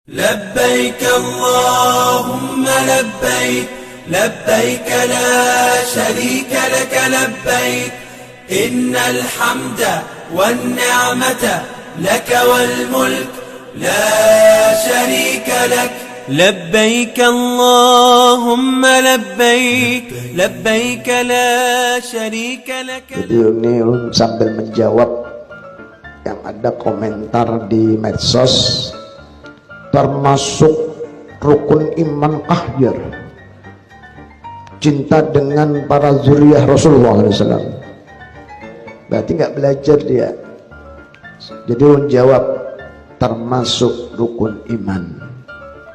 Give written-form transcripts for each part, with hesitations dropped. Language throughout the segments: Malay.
لبيك اللهم لبيك لبيك لا شريك لك لبيك إن الحمد والنعمة لك والملك لا شريك لك لبيك اللهم لبيك لبيك لا شريك لك. Video ini sambil menjawab yang ada komentar di medsos, termasuk rukun iman akhir cinta dengan para zuriyah Rasulullah SAW. Berarti nggak belajar dia. Jadi menjawab termasuk rukun iman.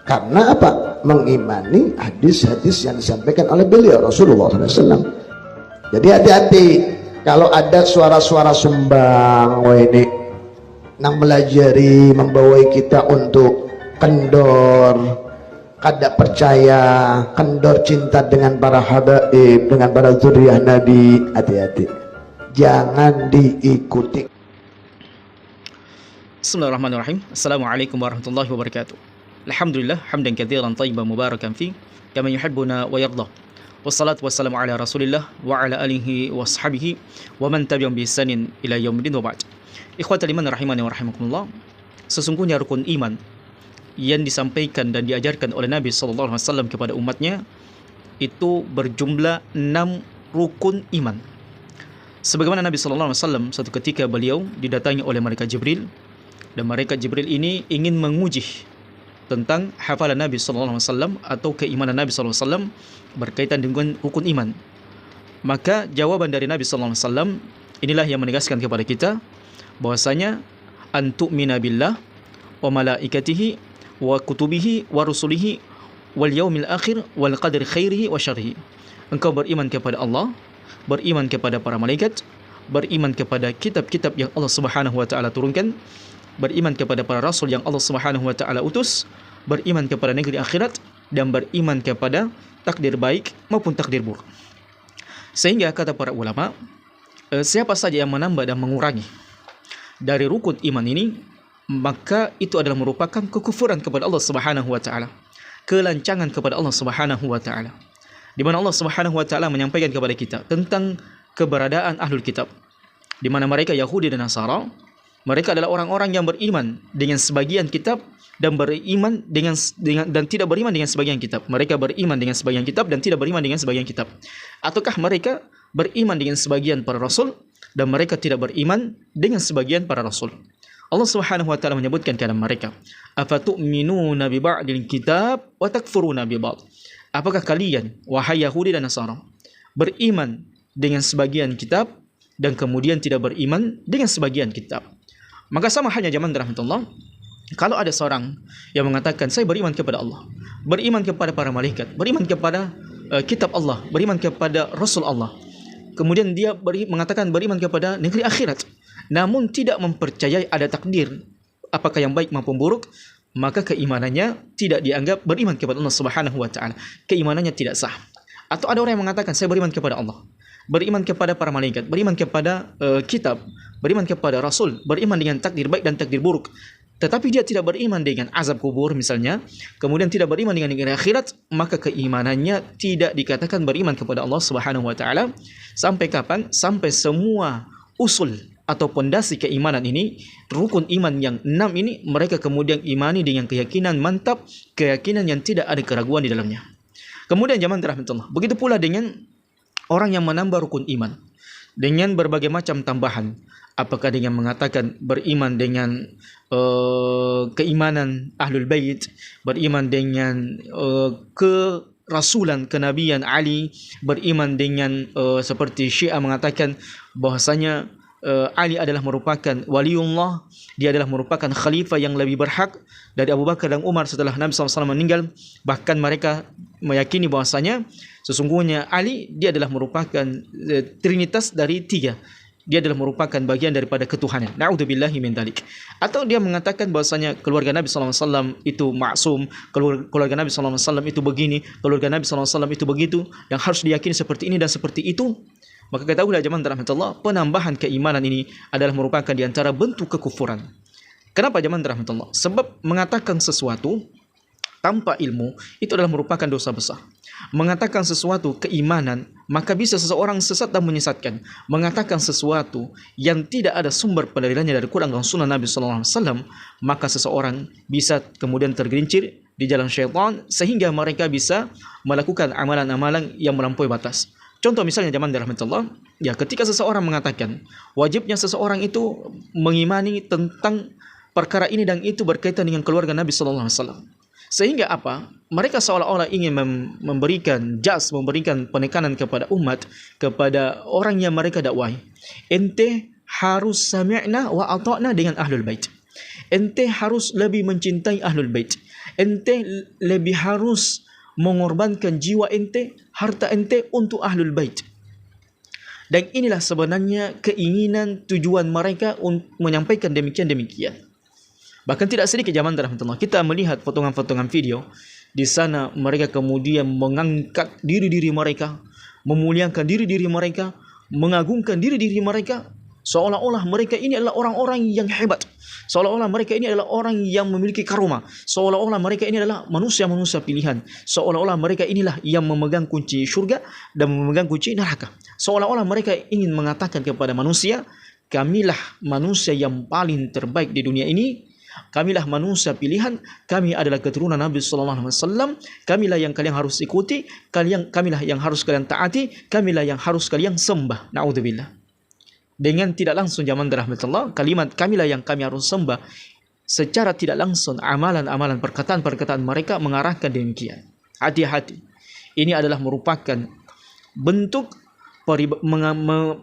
Karena apa? Mengimani hadis-hadis yang disampaikan oleh beliau Rasulullah SAW. Jadi hati-hati kalau ada suara-suara sumbang, wah ini nang melajari membawai kita untuk kendor, kada percaya, kendor cinta dengan para habaib, dengan para zuriyah Nabi. Hati-hati, jangan diikuti. Bismillahirrahmanirrahim. Assalamualaikum warahmatullahi wabarakatuh. Alhamdulillah hamdan katsiran thayyiban mubarakan fi kama yuhibbuna wa yarda. Wassalatu wassalamu ala Rasulillah wa ala alihi wa sahbihi wa man tabi'ahum bi ihsanin ila yaumil wa ba'd. Ikhwatal iman rahimani wa rahimakumullah. Sesungguhnya rukun iman yang disampaikan dan diajarkan oleh Nabi SAW kepada umatnya itu berjumlah 6 rukun iman. Sebagaimana Nabi SAW suatu ketika beliau didatangi oleh malaikat Jibril, dan malaikat Jibril ini ingin menguji tentang hafalan Nabi SAW atau keimanan Nabi SAW berkaitan dengan rukun iman. Maka jawaban dari Nabi SAW inilah yang menegaskan kepada kita bahwasanya antu'mina billah wa malaikatihi wa kutubihi wa rusulihi wal yaumil akhir wal qadri khairihi wa syarrihi. Engkau beriman kepada Allah, beriman kepada para malaikat, beriman kepada kitab-kitab yang Allah Subhanahu wa taala turunkan, beriman kepada para rasul yang Allah Subhanahu wa taala utus, beriman kepada negeri akhirat, dan beriman kepada takdir baik maupun takdir buruk. Sehingga kata para ulama, siapa saja yang menambah dan mengurangi dari rukun iman ini, maka itu adalah merupakan kekufuran kepada Allah Subhanahu wa taala, kelancangan kepada Allah Subhanahu wa taala. Di mana Allah Subhanahu wa taala menyampaikan kepada kita tentang keberadaan ahlul kitab, di mana mereka Yahudi dan Nasara, mereka adalah orang-orang yang beriman dengan sebagian kitab dan beriman dan tidak beriman dengan sebagian kitab. Mereka beriman dengan sebagian kitab dan tidak beriman dengan sebagian kitab. Ataukah mereka beriman dengan sebagian para rasul dan mereka tidak beriman dengan sebagian para rasul? Allah Subhanahu wa taala menyebutkan dalam mereka, afatu'minuna bi ba'dil kitab wa takfuruna bi ba'd. Apakah kalian wahai Yahudi dan Nasara beriman dengan sebagian kitab dan kemudian tidak beriman dengan sebagian kitab? Maka sama halnya zaman rahmatullah, kalau ada seorang yang mengatakan saya beriman kepada Allah, beriman kepada para malaikat, beriman kepada kitab Allah, beriman kepada Rasul Allah, kemudian dia mengatakan beriman kepada negeri akhirat, namun tidak mempercayai ada takdir apakah yang baik maupun buruk, maka keimanannya tidak dianggap beriman kepada Allah Subhanahu wa taala. Keimanannya tidak sah. Atau ada orang yang mengatakan saya beriman kepada Allah, beriman kepada para malaikat, beriman kepada kitab, beriman kepada rasul, beriman dengan takdir baik dan takdir buruk, tetapi dia tidak beriman dengan azab kubur misalnya, kemudian tidak beriman dengan negeri akhirat, maka keimanannya tidak dikatakan beriman kepada Allah Subhanahu wa taala. Sampai kapan? Sampai semua usul atau pondasi keimanan ini, rukun iman yang 6 ini, mereka kemudian imani dengan keyakinan mantap, keyakinan yang tidak ada keraguan di dalamnya. Kemudian zaman rahmatullah, begitu pula dengan orang yang menambah rukun iman dengan berbagai macam tambahan. Apakah dengan mengatakan beriman dengan keimanan ahlul bait, beriman dengan kerasulan kenabian Ali, beriman dengan seperti Syiah mengatakan bahwasanya Ali adalah merupakan waliullah, dia adalah merupakan khalifah yang lebih berhak dari Abu Bakar dan Umar setelah Nabi SAW meninggal. Bahkan mereka meyakini bahwasanya sesungguhnya Ali dia adalah merupakan trinitas dari 3. Dia adalah merupakan bagian daripada ketuhanan. Na'udzubillahi min dzalik. Atau dia mengatakan bahwasanya keluarga Nabi SAW itu maksum, keluarga Nabi SAW itu begini, keluarga Nabi SAW itu begitu, yang harus diyakini seperti ini dan seperti itu. Maka ketahuilah jemaah rahmatullah, penambahan keimanan ini adalah merupakan di antara bentuk kekufuran. Kenapa jemaah rahmatullah? Sebab mengatakan sesuatu tanpa ilmu itu adalah merupakan dosa besar. Mengatakan sesuatu keimanan, maka bisa seseorang sesat dan menyesatkan. Mengatakan sesuatu yang tidak ada sumber pendalilannya dari Quran dan Sunnah Nabi sallallahu alaihi wasallam, maka seseorang bisa kemudian tergelincir di jalan syaitan sehingga mereka bisa melakukan amalan-amalan yang melampaui batas. Contoh misalnya jemaah rahmatullah, ya ketika seseorang mengatakan wajibnya seseorang itu mengimani tentang perkara ini dan itu berkaitan dengan keluarga Nabi sallallahu alaihi wasallam. Sehingga apa? Mereka seolah-olah ingin memberikan memberikan penekanan kepada umat, kepada orang yang mereka dakwahi. Ente harus sami'na wa ata'na dengan ahlul bait. Ente harus lebih mencintai ahlul bait. Ente lebih harus mengorbankan jiwa ente, harta ente untuk ahlul bait. Dan inilah sebenarnya keinginan tujuan mereka untuk menyampaikan demikian. Bahkan tidak sedikit jemaah rahmatullah, kita melihat potongan-potongan video di sana mereka kemudian mengangkat diri-diri mereka, memuliakan diri-diri mereka, mengagungkan diri-diri mereka, seolah-olah mereka ini adalah orang-orang yang hebat, seolah-olah mereka ini adalah orang yang memiliki karomah, seolah-olah mereka ini adalah manusia-manusia pilihan, seolah-olah mereka inilah yang memegang kunci surga dan memegang kunci neraka, seolah-olah mereka ingin mengatakan kepada manusia, kamilah manusia yang paling terbaik di dunia ini. Kamilah manusia pilihan, kami adalah keturunan Nabi sallallahu alaihi wasallam, kamilah yang kalian harus ikuti, kamilah yang harus kalian taati, kamilah yang harus kalian sembah. Naudzubillah. Dengan tidak langsung jemaah rahmatullah, kalimat kamilah yang kami harus sembah secara tidak langsung amalan-amalan perkataan-perkataan mereka mengarahkan demikian. Hati-hati. Ini adalah merupakan bentuk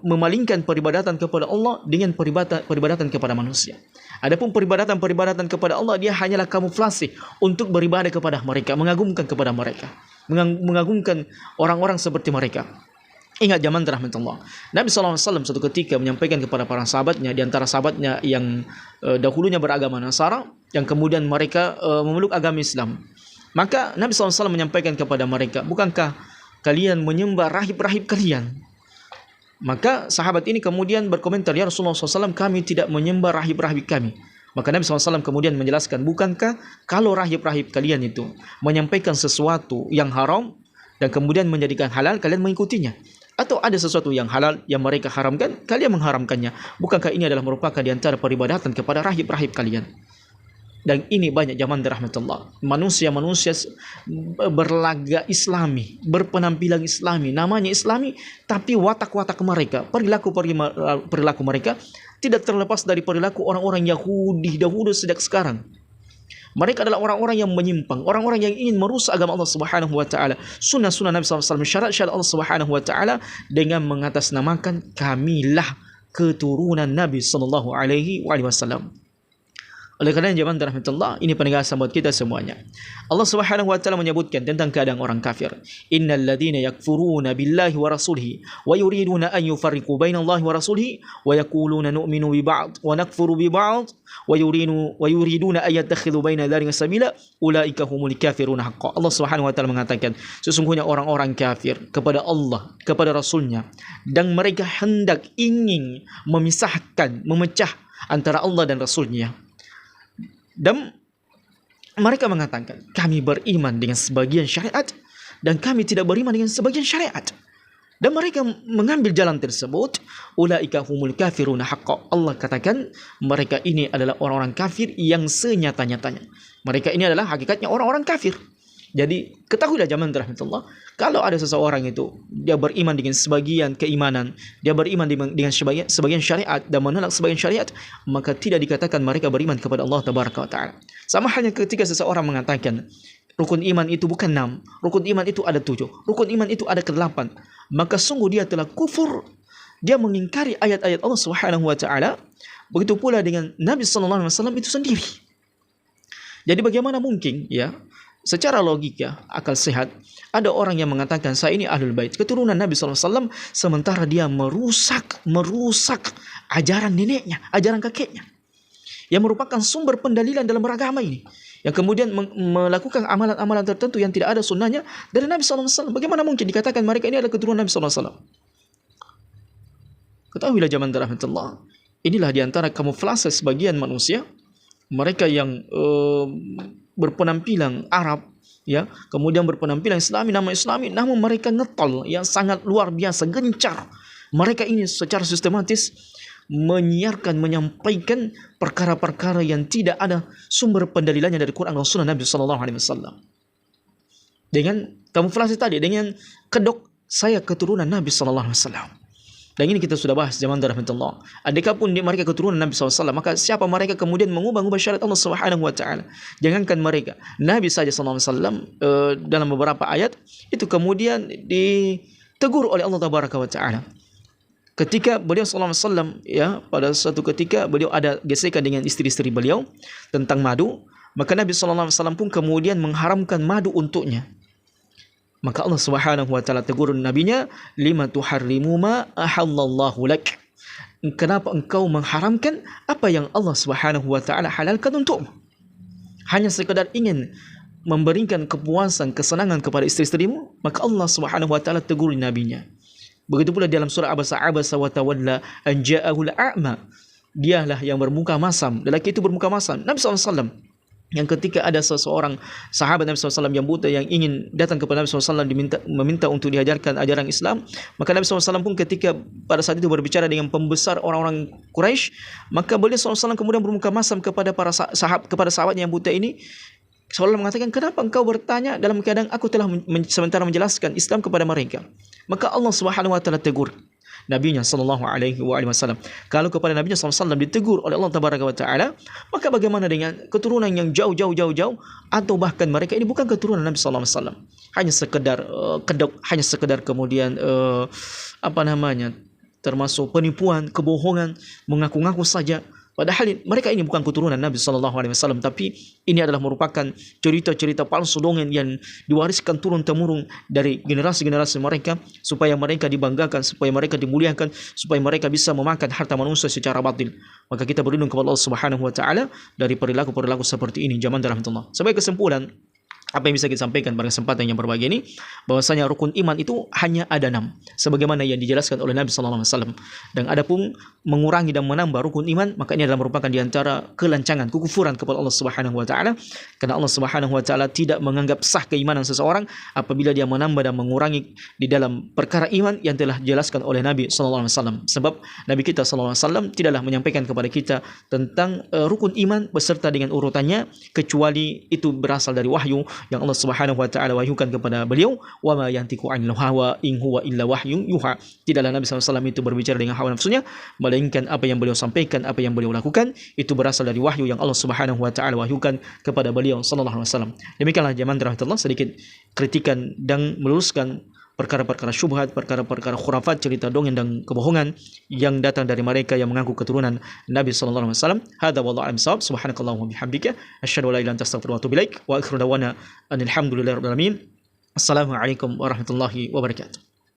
memalingkan peribadatan kepada Allah dengan peribadatan kepada manusia. Adapun peribadatan kepada Allah, dia hanyalah kamuflase untuk beribadah kepada mereka, mengagungkan kepada mereka, mengagungkan orang-orang seperti mereka. Ingat jemaah rahmatullah, Nabi sallallahu alaihi wasallam suatu ketika menyampaikan kepada para sahabatnya, di antara sahabatnya yang dahulunya beragama Nasara, yang kemudian mereka memeluk agama Islam. Maka Nabi sallallahu alaihi wasallam menyampaikan kepada mereka, bukankah kalian menyembah rahib-rahib kalian? Maka sahabat ini kemudian berkomentar, ya Rasulullah SAW, kami tidak menyembah rahib-rahib kami. Maka Nabi SAW kemudian menjelaskan, bukankah kalau rahib-rahib kalian itu menyampaikan sesuatu yang haram dan kemudian menjadikan halal, kalian mengikutinya? Atau ada sesuatu yang halal yang mereka haramkan, kalian mengharamkannya? Bukankah ini adalah merupakan di antara peribadatan kepada rahib-rahib kalian? Dan ini banyak jemaah rahmatullah, manusia-manusia berlaga islami, berpenampilan islami, namanya islami, tapi watak-watak mereka, perilaku mereka tidak terlepas dari perilaku orang-orang Yahudi dahulu sejak sekarang. Mereka adalah orang-orang yang menyimpang, orang-orang yang ingin merusak agama Allah Subhanahu wa taala, sunnah-sunnah Nabi SAW, syarat-syarat Allah Subhanahu wa taala, dengan mengatasnamakan kamilah keturunan Nabi sallallahu alaihi wasallam. Oleh kerana jemaah rahmatullah, ini penegasan buat kita semuanya. Allah Subhanahu wa taala menyebutkan tentang keadaan orang kafir. Innal ladzina yakfuruna billahi wa rasulihi wa yuriduna an yufarriqu bainallahi wa rasulihi wa yaquluna nu'minu bi ba'd wa nakfuru bi ba'd wa yuriduna an yattakhidhu baina dzalika sabila ulaika humul kafiruna haqqan. Allah Subhanahu wa taala mengatakan, sesungguhnya orang-orang kafir kepada Allah, kepada Rasulnya, dan mereka hendak ingin memisahkan, memecah antara Allah dan Rasulnya. Dan mereka mengatakan, kami beriman dengan sebagian syariat dan kami tidak beriman dengan sebagian syariat. Dan mereka mengambil jalan tersebut, ulaika humul kafiruna haqqan. Allah katakan, mereka ini adalah orang-orang kafir yang senyata-nyatanya. Mereka ini adalah hakikatnya orang-orang kafir. Jadi ketahuilah jemaah rahmatullah, kalau ada seseorang itu dia beriman dengan sebagian keimanan, dia beriman dengan sebagian syariat dan menolak sebagian syariat, maka tidak dikatakan mereka beriman kepada Allah tabaraka wa taala. Sama halnya ketika seseorang mengatakan rukun iman itu bukan 6, rukun iman itu ada 7, rukun iman itu ada ke-8, maka sungguh dia telah kufur. Dia mengingkari ayat-ayat Allah Subhanahu wa taala. Begitu pula dengan Nabi sallallahu alaihi wasallam itu sendiri. Jadi bagaimana mungkin, ya, secara logika, akal sehat, ada orang yang mengatakan saya ini ahlul bait, keturunan Nabi SAW, sementara dia merusak ajaran neneknya, ajaran kakeknya, yang merupakan sumber pendalilan dalam beragama ini, yang kemudian melakukan amalan-amalan tertentu yang tidak ada sunnahnya dari Nabi SAW. Bagaimana mungkin dikatakan mereka ini adalah keturunan Nabi SAW? Ketahuilah jemaah rahmatullah, inilah diantara kamuflase sebagian manusia mereka yang berpenampilan Arab, ya, kemudian berpenampilan Islami, nama Islami, namun mereka ngetol yang sangat luar biasa, gencar. Mereka ini secara sistematis menyiarkan, menyampaikan perkara-perkara yang tidak ada sumber pendalilannya dari Quran dan Sunnah Nabi Sallallahu Alaihi Wasallam. Dengan kamuflase tadi, dengan kedok saya keturunan Nabi Sallallahu Alaihi Wasallam. Dan ini kita sudah bahas zaman rahmatullah. Andaikan pun mereka keturunan Nabi SAW, maka siapa mereka kemudian mengubah-ubah syariat Allah Subhanahu Wa Taala? Jangankan mereka, Nabi saja SAW dalam beberapa ayat itu kemudian ditegur oleh Allah Tabaraka Wa Taala. Ketika beliau SAW, ya, pada suatu ketika beliau ada gesekan dengan istri-istri beliau tentang madu, maka Nabi SAW pun kemudian mengharamkan madu untuknya. Maka Allah Subhanahu Wa Taala tegur nabinya, lima tuharrimu ma ahallallahu lak. Kenapa engkau mengharamkan apa yang Allah Subhanahu Wa Taala halalkan untukmu? Hanya sekadar ingin memberikan kepuasan, kesenangan kepada istri-istrimu, maka Allah Subhanahu Wa Taala tegur nabinya. Begitu pula dalam surah Abasa wa tawalla an ja'ahul a'ma. Dialah yang bermuka masam, lelaki itu bermuka masam. Nabi SAW, yang ketika ada seseorang sahabat Nabi SAW yang buta yang ingin datang kepada Nabi SAW meminta untuk diajarkan ajaran Islam, maka Nabi SAW pun ketika pada saat itu berbicara dengan pembesar orang-orang Quraisy, maka beliau SAW kemudian bermuka masam kepada para sahabat yang buta ini, seolah mengatakan, kenapa engkau bertanya dalam keadaan aku telah sementara menjelaskan Islam kepada mereka? Maka Allah Subhanahu Wa Taala tegur Nabinya sallallahu alaihi wasallam. Kalau kepada Nabinya sallallahu alaihi wasallam ditegur oleh Allah Tabaraka wa Taala, maka bagaimana dengan keturunan yang jauh atau bahkan mereka ini bukan keturunan Nabi sallallahu alaihi wasallam. Hanya sekedar kedok, hanya sekedar kemudian termasuk penipuan, kebohongan, mengaku-ngaku saja. Padahal mereka ini bukan keturunan Nabi Sallallahu Alaihi Wasallam, tapi ini adalah merupakan cerita-cerita palsu dongeng yang diwariskan turun-temurun dari generasi-generasi mereka, supaya mereka dibanggakan, supaya mereka dimuliakan, supaya mereka bisa memakan harta manusia secara batil. Maka kita berlindung kepada Allah Subhanahu Wa Taala dari perilaku-perilaku seperti ini. Zaman rahmatullah. Sebagai kesimpulan, apa yang bisa kita sampaikan pada kesempatan yang berbahagia ini, bahwasanya rukun iman itu hanya ada 6, sebagaimana yang dijelaskan oleh Nabi Sallallahu Alaihi Wasallam. Dan adapun mengurangi dan menambah rukun iman, maka ini adalah merupakan diantara kelancangan, kekufuran kepada Allah Subhanahu Wa Taala, karena Allah Subhanahu Wa Taala tidak menganggap sah keimanan seseorang apabila dia menambah dan mengurangi di dalam perkara iman yang telah dijelaskan oleh Nabi Sallallahu Alaihi Wasallam. Sebab Nabi kita Sallallahu Alaihi Wasallam tidaklah menyampaikan kepada kita tentang rukun iman beserta dengan urutannya, kecuali itu berasal dari wahyu yang Allah Subhanahu Wa Taala wahyukan kepada beliau. Wa ma yantiqu 'anil hawa in huwa illa wahyun yuha. Tidaklah Nabi SAW itu berbicara dengan hawa nafsunya, melainkan apa yang beliau sampaikan, apa yang beliau lakukan itu berasal dari wahyu yang Allah Subhanahu Wa Taala wahyukan kepada beliau sallallahu alaihi wasallam. Demikianlah jamaah rahmatullah, sedikit kritikan dan meluruskan perkara-perkara syubhat, perkara-perkara khurafat, cerita dongeng dan kebohongan yang datang dari mereka yang mengaku keturunan Nabi sallallahu alaihi wasallam. Hadza wallahu a'lam bissawab. Subhanakallahumma bihamdika asyhadu an la ilaha illa anta astaghfiruka wa atubu ilaik wa akhiru da'wana alhamdulillahi rabbil alamin. Assalamualaikum warahmatullahi wabarakatuh.